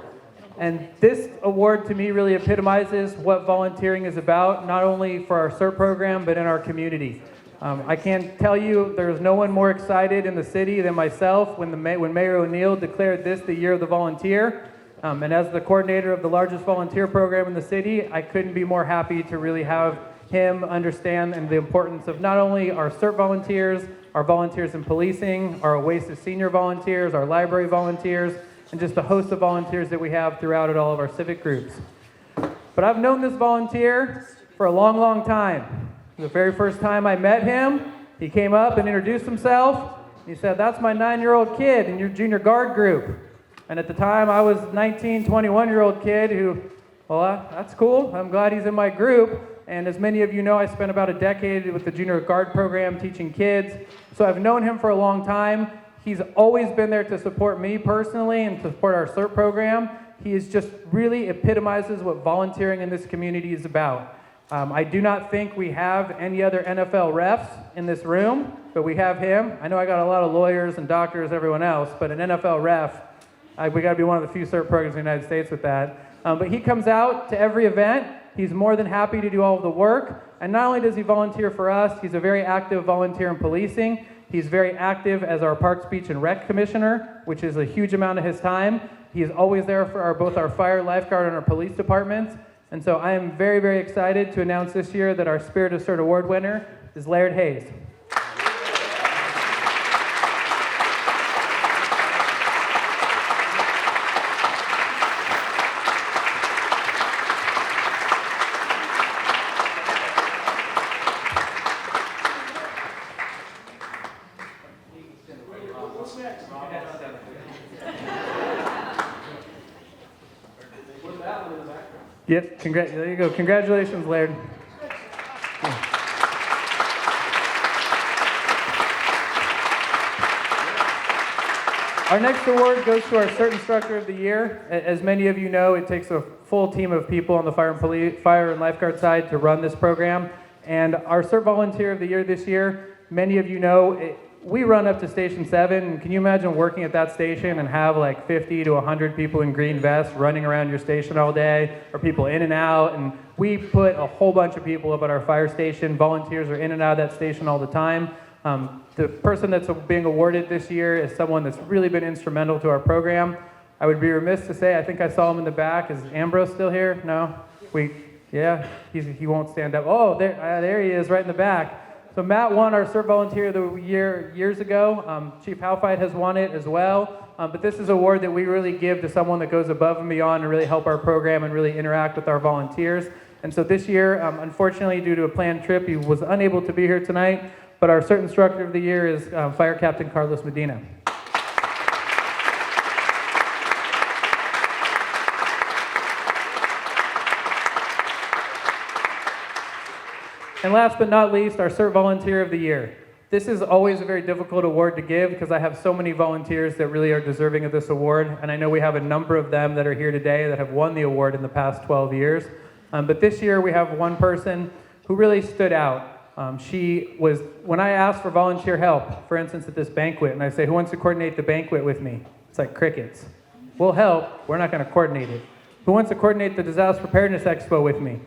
And this award to me really epitomizes what volunteering is about, not only for our CERT program, but in our community. I can't tell you there's no one more excited in the city than myself when Mayor O'Neill declared this the Year of the Volunteer. And as the coordinator of the largest volunteer program in the city, I couldn't be more happy to really have him understand the importance of not only our CERT volunteers, our volunteers in policing, our OASIS senior volunteers, our library volunteers, and just a host of volunteers that we have throughout at all of our civic groups. But I've known this volunteer for a long, long time. The very first time I met him, he came up and introduced himself. He said, "That's my 9-year-old kid in your junior guard group." And at the time, I was 19, 21-year-old kid who, well, that's cool. I'm glad he's in my group. And as many of you know, I spent about a decade with the junior guard program teaching kids. So I've known him for a long time. He's always been there to support me personally and to support our CERT program. He is just really epitomizes what volunteering in this community is about. I do not think we have any other NFL refs in this room, but we have him. I know I got a lot of lawyers and doctors, everyone else, but an NFL ref, we got to be one of the few CERT programs in the United States with that. But he comes out to every event. He's more than happy to do all of the work. And not only does he volunteer for us, he's a very active volunteer in policing. He's very active as our Parks, Beach, and Rec Commissioner, which is a huge amount of his time. He is always there for both our fire, lifeguard, and our police departments. And so I am very, very excited to announce this year that our Spirit of CERT Award winner is Laird Hayes. Yep, there you go. Congratulations, Laird. Our next award goes to our CERT Instructor of the Year. As many of you know, it takes a full team of people on the fire and lifeguard side to run this program. And our CERT Volunteer of the Year this year, many of you know, we run up to Station 7. Can you imagine working at that station and have like 50 to 100 people in green vests running around your station all day, or people in and out? And we put a whole bunch of people up at our fire station. Volunteers are in and out of that station all the time. The person that's being awarded this year is someone that's really been instrumental to our program. I would be remiss to say, I think I saw him in the back. Is Ambrose still here? No? Yeah, he won't stand up. Oh, there he is right in the back. So Matt won our CERT Volunteer of the Year years ago. Chief Halfite has won it as well. But this is an award that we really give to someone that goes above and beyond to really help our program and really interact with our volunteers. And so this year, unfortunately, due to a planned trip, he was unable to be here tonight. But our CERT Instructor of the Year is Fire Captain Carlos Medina. And last but not least, our CERT Volunteer of the Year. This is always a very difficult award to give because I have so many volunteers that really are deserving of this award. And I know we have a number of them that are here today that have won the award in the past 12 years. But this year we have one person who really stood out. When I asked for volunteer help, for instance at this banquet, and I say, who wants to coordinate the banquet with me? It's like crickets. We'll help, we're not gonna coordinate it. Who wants to coordinate the Disaster Preparedness Expo with me?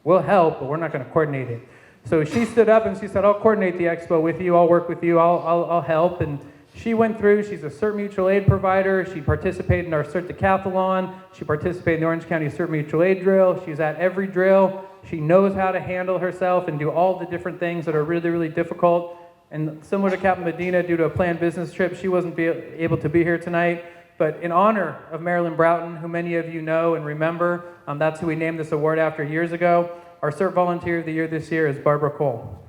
We'll help, but we're not gonna coordinate it. So she stood up and she said, I'll coordinate the expo with you, I'll work with you, I'll help. And she went through, she's a CERT mutual aid provider, she participated in our CERT decathlon, she participated in the Orange County CERT mutual aid drill, she's at every drill, she knows how to handle herself and do all the different things that are really, really difficult. And similar to Captain Medina, due to a planned business trip, she wasn't able to be here tonight. But in honor of Marilyn Broughton, who many of you know and remember, that's who we named this award after years ago. Our CERT Volunteer of the Year this year is Barbara Cole.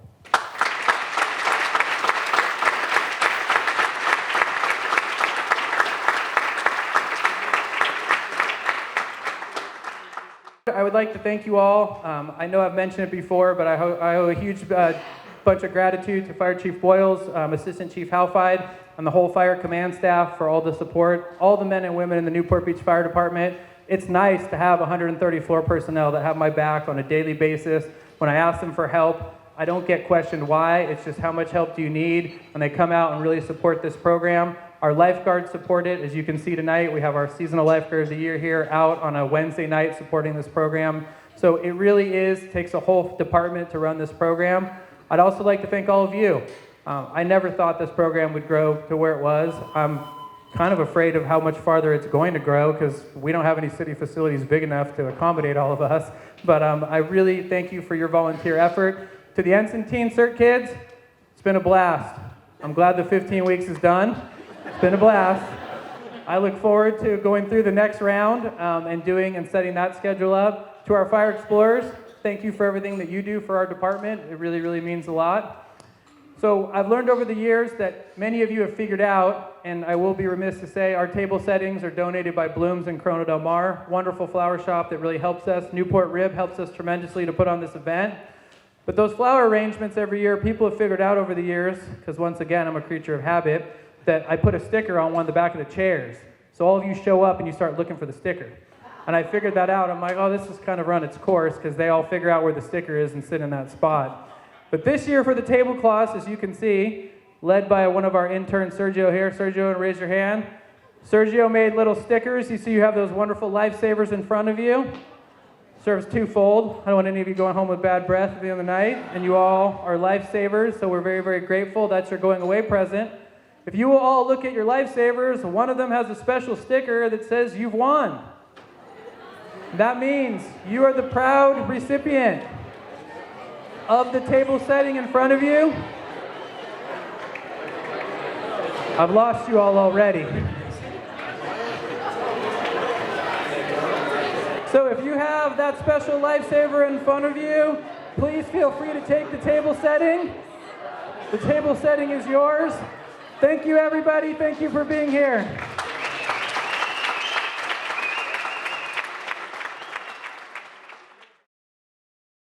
I would like to thank you all. I know I've mentioned it before, but I owe a huge bunch of gratitude to Fire Chief Boyles, Assistant Chief Halfide, and the whole fire command staff for all the support, all the men and women in the Newport Beach Fire Department. It's nice to have 130 floor personnel that have my back on a daily basis. When I ask them for help, I don't get questioned why. It's just how much help do you need? And they come out and really support this program. Our lifeguards support it. As you can see tonight, we have our seasonal lifeguard of the year here out on a Wednesday night supporting this program. So it really takes a whole department to run this program. I'd also like to thank all of you. I never thought this program would grow to where it was. I'm kind of afraid of how much farther it's going to grow because we don't have any city facilities big enough to accommodate all of us. But I really thank you for your volunteer effort. To the Ensign Teen CERT kids, it's been a blast. I'm glad the 15 weeks is done. It's been a blast. I look forward to going through the next round and setting that schedule up. To our fire explorers, thank you for everything that you do for our department. It really, really means a lot. So I've learned over the years that many of you have figured out, and I will be remiss to say, our table settings are donated by Blooms in Corona Del Mar, wonderful flower shop that really helps us. Newport Rib helps us tremendously to put on this event. But those flower arrangements every year, people have figured out over the years, because once again, I'm a creature of habit, that I put a sticker on one of the back of the chairs. So all of you show up and you start looking for the sticker. And I figured that out. I'm like, oh, this has kind of run its course, because they all figure out where the sticker is and sit in that spot. But this year for the tablecloths, as you can see, led by one of our interns, Sergio here. Sergio, raise your hand. Sergio made little stickers. You see you have those wonderful lifesavers in front of you. Serves twofold. I don't want any of you going home with bad breath at the end of the night. And you all are lifesavers, so we're very, very grateful. That's your going away present. If you will all look at your lifesavers, one of them has a special sticker that says you've won. That means you are the proud recipient of the table setting in front of you. I've lost you all already. So if you have that special lifesaver in front of you, please feel free to take the table setting. The table setting is yours. Thank you, everybody. Thank you for being here.